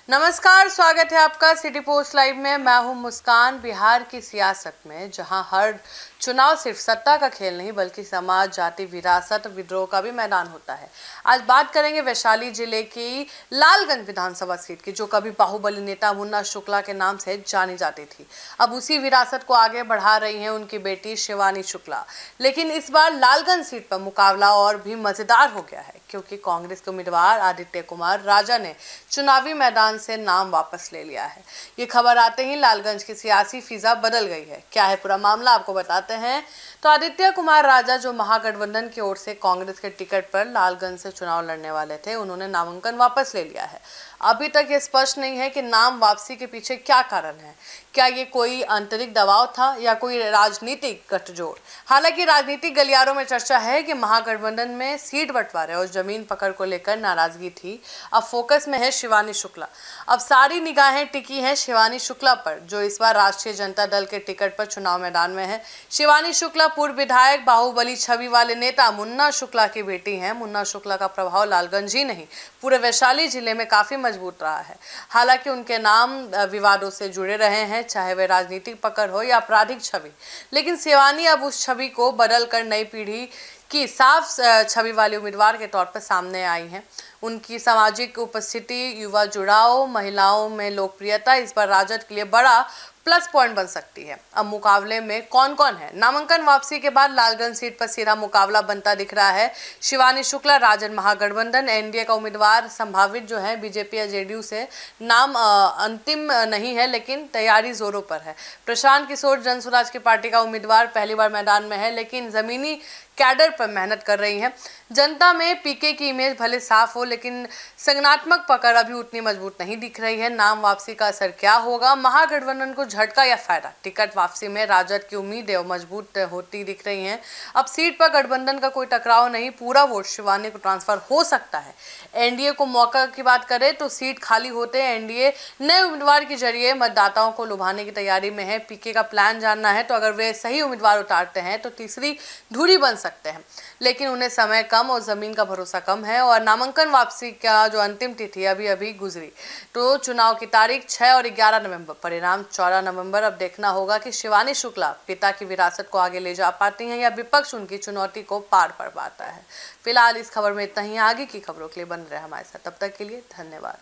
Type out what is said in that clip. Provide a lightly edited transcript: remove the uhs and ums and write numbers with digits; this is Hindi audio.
नमस्कार, स्वागत है आपका सिटी पोस्ट लाइव में। मैं हूं मुस्कान। बिहार की सियासत में जहां हर चुनाव सिर्फ सत्ता का खेल नहीं बल्कि समाज, जाति, विरासत, विद्रोह का भी मैदान होता है। आज बात करेंगे वैशाली जिले की लालगंज विधानसभा सीट की, जो कभी बाहुबली नेता मुन्ना शुक्ला के नाम से जानी जाती थी। अब उसी विरासत को आगे बढ़ा रही हैं उनकी बेटी शिवानी शुक्ला। लेकिन इस बार लालगंज सीट पर मुकाबला और भी मजेदार हो गया है, क्योंकि कांग्रेस के उम्मीदवार आदित्य कुमार राजा ने चुनावी मैदान से नाम वापस ले लिया है। ये खबर आते ही लालगंज की सियासी फिजा बदल गई है। क्या है पूरा मामला, आपको बताते हैं। तो आदित्य कुमार राजा, जो महागठबंधन की ओर से कांग्रेस के टिकट पर लालगंज से चुनाव लड़ने वाले थे, उन्होंने नामांकन वापस ले लिया है। अभी तक ये स्पष्ट नहीं है कि नाम वापसी के पीछे क्या कारण है। क्या ये कोई आंतरिक दबाव था या कोई राजनीतिक गठजोड़। हालांकि राजनीतिक गलियारों में चर्चा है कि महागठबंधन में सीट बंटवारे और जमीन पकड़ को लेकर नाराजगी थी। अब फोकस में है शिवानी शुक्ला। अब सारी निगाहें टिकी हैं शिवानी शुक्ला पर, जो इस बार राष्ट्रीय जनता दल के टिकट पर चुनाव मैदान में है। शिवानी शुक्ला पूर्व विधायक, बाहुबली छवि वाले नेता मुन्ना शुक्ला की बेटी हैं। मुन्ना शुक्ला का प्रभाव लालगंज ही नहीं, पूरे वैशाली जिले में काफी मजबूत रहा है। हालांकि उनके नाम विवादों से जुड़े रहे हैं, चाहे वह राजनीतिक पकड़ हो या आपराधिक छवि। लेकिन शिवानी अब उस छवि को बदल कर नई पीढ़ी की साफ छवि वाले उम्मीदवार के तौर पर सामने आई हैं। उनकी सामाजिक उपस्थिति, युवा जुड़ाव, महिलाओं में लोकप्रियता इस बार राजद के लिए बड़ा प्लस पॉइंट बन सकती है। अब मुकाबले में कौन कौन है। नामांकन वापसी के बाद लालगंज सीट पर सीधा मुकाबला बनता दिख रहा है। शिवानी शुक्ला, राजद महागठबंधन, एनडीए का उम्मीदवार संभावित जो है बीजेपी या जेडीयू से। नाम अंतिम नहीं है, लेकिन तैयारी जोरों पर है। प्रशांत किशोर जन स्वराज की पार्टी का उम्मीदवार पहली बार मैदान में है, लेकिन जमीनी कैडर पर मेहनत कर रही हैं। जनता में पीके की इमेज भले साफ हो, लेकिन संगठनात्मक पकड़ अभी उतनी मजबूत नहीं दिख रही है। नाम वापसी का असर क्या होगा। महागठबंधन को झटका या फायदा। टिकट वापसी में राजद की उम्मीदें मजबूत होती दिख रही हैं। अब सीट पर गठबंधन का कोई टकराव नहीं, पूरा वोट शिवानी को ट्रांसफर हो सकता है। एनडीए को मौका की बात करें तो सीट खाली होते एनडीए नए उम्मीदवार के जरिए मतदाताओं को लुभाने की तैयारी में है। पीके का प्लान जानना है तो अगर वे सही उम्मीदवार उतारते हैं तो तीसरी धुरी बन सकते हैं, लेकिन उन्हें समय कम और जमीन का भरोसा कम है। और नामांकन वापसी का जो अंतिम तिथि अभी अभी गुजरी, तो चुनाव की तारीख 6 और 11 नवंबर, परिणाम 14 नवंबर। अब देखना होगा कि शिवानी शुक्ला पिता की विरासत को आगे ले जा पाती हैं या विपक्ष उनकी चुनौती को पार पड़ पाता है। फिलहाल इस खबर में इतना ही। आगे की खबरों के लिए बन रहे हमारे साथ, तब तक के लिए धन्यवाद।